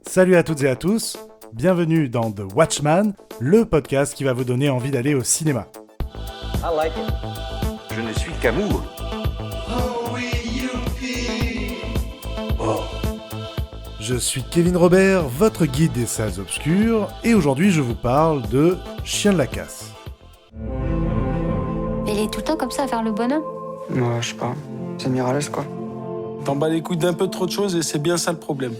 Salut à toutes et à tous, bienvenue dans The Watchman, le podcast qui va vous donner envie d'aller au cinéma. I like it. Je ne suis qu'amour. Je suis Kevin Robert, votre guide des salles obscures, et aujourd'hui je vous parle de Chien de la casse. Mais il est tout le temps comme ça à faire le bonhomme. Ouais, je sais pas. C'est Miralles, quoi. T'en bats les couilles d'un peu trop de choses et c'est bien ça le problème.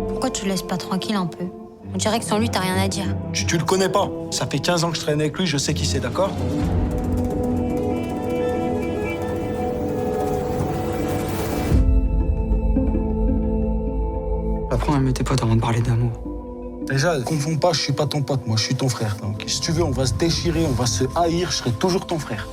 Pourquoi tu le laisses pas tranquille un peu? On dirait que sans lui, t'as rien à dire. Tu le connais pas. Ça fait 15 ans que je traîne avec lui, je sais qui c'est, d'accord? Apprends à aimer tes potes avant de parler d'amour. Déjà, confonds pas, je suis pas ton pote, moi je suis ton frère. Donc si tu veux, on va se déchirer, on va se haïr, je serai toujours ton frère.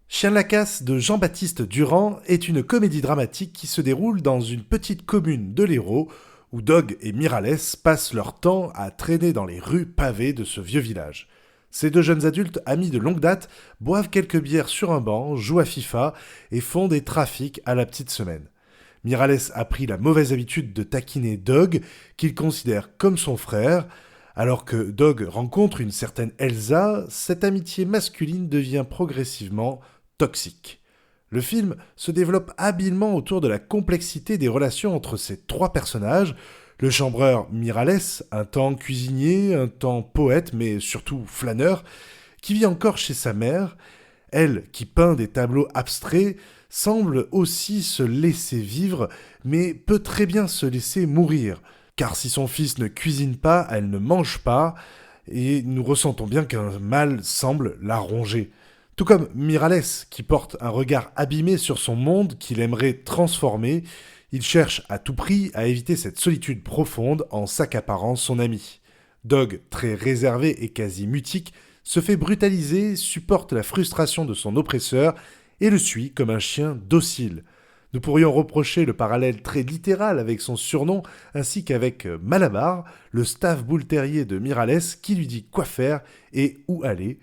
Chien de la casse de Jean-Baptiste Durand est une comédie dramatique qui se déroule dans une petite commune de l'Hérault où Dog et Miralles passent leur temps à traîner dans les rues pavées de ce vieux village. Ces deux jeunes adultes, amis de longue date, boivent quelques bières sur un banc, jouent à FIFA et font des trafics à la petite semaine. Miralles a pris la mauvaise habitude de taquiner Dog, qu'il considère comme son frère. Alors que Dog rencontre une certaine Elsa, cette amitié masculine devient progressivement toxique. Le film se développe habilement autour de la complexité des relations entre ces trois personnages, le chambreur Miralles, un temps cuisinier, un temps poète, mais surtout flâneur, qui vit encore chez sa mère, elle qui peint des tableaux abstraits, semble aussi se laisser vivre, mais peut très bien se laisser mourir, car si son fils ne cuisine pas, elle ne mange pas, et nous ressentons bien qu'un mal semble la ronger. Tout comme Miralles, qui porte un regard abîmé sur son monde qu'il aimerait transformer, il cherche à tout prix à éviter cette solitude profonde en s'accaparant son ami. Dog, très réservé et quasi mutique, se fait brutaliser, supporte la frustration de son oppresseur et le suit comme un chien docile. Nous pourrions reprocher le parallèle très littéral avec son surnom ainsi qu'avec Malabar, le staff bull terrier de Miralles qui lui dit quoi faire et où aller.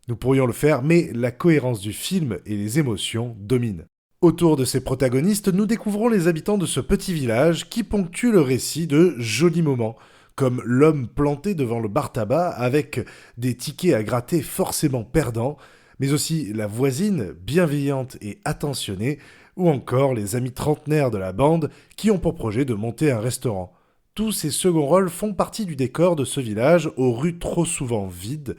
Nous pourrions le faire, mais la cohérence du film et les émotions dominent. Autour de ces protagonistes, nous découvrons les habitants de ce petit village qui ponctuent le récit de jolis moments, comme l'homme planté devant le bar tabac avec des tickets à gratter forcément perdants, mais aussi la voisine bienveillante et attentionnée, ou encore les amis trentenaires de la bande qui ont pour projet de monter un restaurant. Tous ces seconds rôles font partie du décor de ce village aux rues trop souvent vides.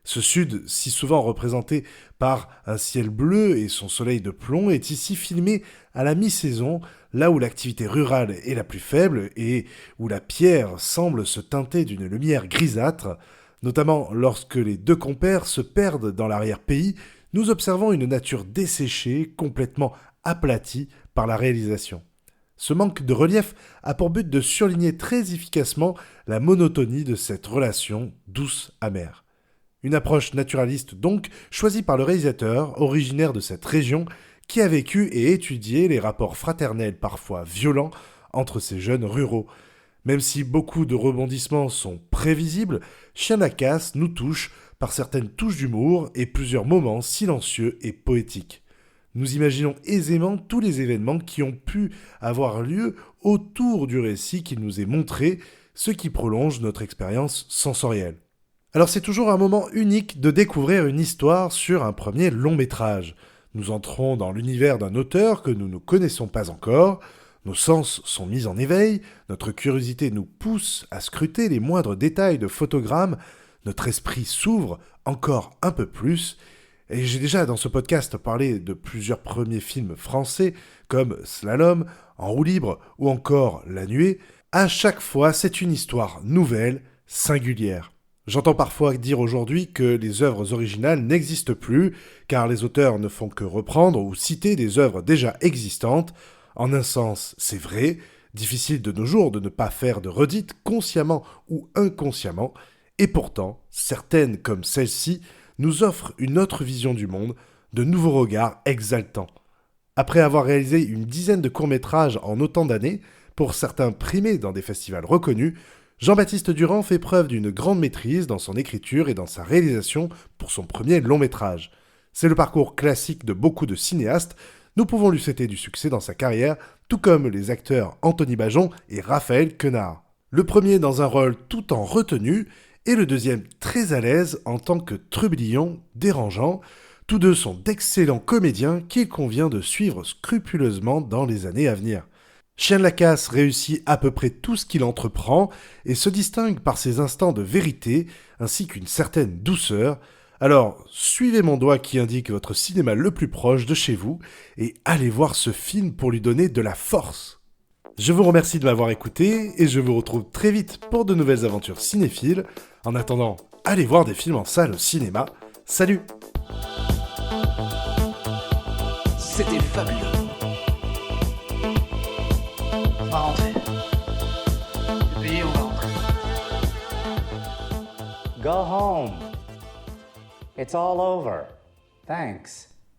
Ce sud, si souvent représenté par un ciel bleu et son soleil de plomb, est ici filmé à la mi-saison, là où l'activité rurale est la plus faible et où la pierre semble se teinter d'une lumière grisâtre. Notamment lorsque les deux compères se perdent dans l'arrière-pays, nous observons une nature desséchée, complètement aplatie par la réalisation. Ce manque de relief a pour but de surligner très efficacement la monotonie de cette relation douce-amère. Une approche naturaliste donc, choisie par le réalisateur, originaire de cette région, qui a vécu et étudié les rapports fraternels parfois violents entre ces jeunes ruraux. Même si beaucoup de rebondissements sont prévisibles, Chien de la casse nous touche par certaines touches d'humour et plusieurs moments silencieux et poétiques. Nous imaginons aisément tous les événements qui ont pu avoir lieu autour du récit qu'il nous est montré, ce qui prolonge notre expérience sensorielle. Alors c'est toujours un moment unique de découvrir une histoire sur un premier long métrage. Nous entrons dans l'univers d'un auteur que nous ne connaissons pas encore, nos sens sont mis en éveil, notre curiosité nous pousse à scruter les moindres détails de photogrammes, notre esprit s'ouvre encore un peu plus, et j'ai déjà dans ce podcast parlé de plusieurs premiers films français comme Slalom, En roue libre ou encore La Nuée. À chaque fois, c'est une histoire nouvelle, singulière. J'entends parfois dire aujourd'hui que les œuvres originales n'existent plus, car les auteurs ne font que reprendre ou citer des œuvres déjà existantes. En un sens, c'est vrai, difficile de nos jours de ne pas faire de redites consciemment ou inconsciemment, et pourtant, certaines comme celle-ci nous offrent une autre vision du monde, de nouveaux regards exaltants. Après avoir réalisé une dizaine de courts-métrages en autant d'années, pour certains primés dans des festivals reconnus, Jean-Baptiste Durand fait preuve d'une grande maîtrise dans son écriture et dans sa réalisation pour son premier long métrage. C'est le parcours classique de beaucoup de cinéastes, Nous pouvons lui souhaiter du succès dans sa carrière, tout comme les acteurs Anthony Bajon et Raphaël Quenard. Le premier dans un rôle tout en retenue, et le deuxième très à l'aise en tant que trublion dérangeant. Tous deux sont d'excellents comédiens qu'il convient de suivre scrupuleusement dans les années à venir. Chien de la Casse réussit à peu près tout ce qu'il entreprend et se distingue par ses instants de vérité ainsi qu'une certaine douceur. Alors, suivez mon doigt qui indique votre cinéma le plus proche de chez vous et allez voir ce film pour lui donner de la force. Je vous remercie de m'avoir écouté et je vous retrouve très vite pour de nouvelles aventures cinéphiles. En attendant, allez voir des films en salle au cinéma. Salut! C'était fabuleux. On va rentrer. Le pays, on va rentrer. Go home. It's all over. Thanks.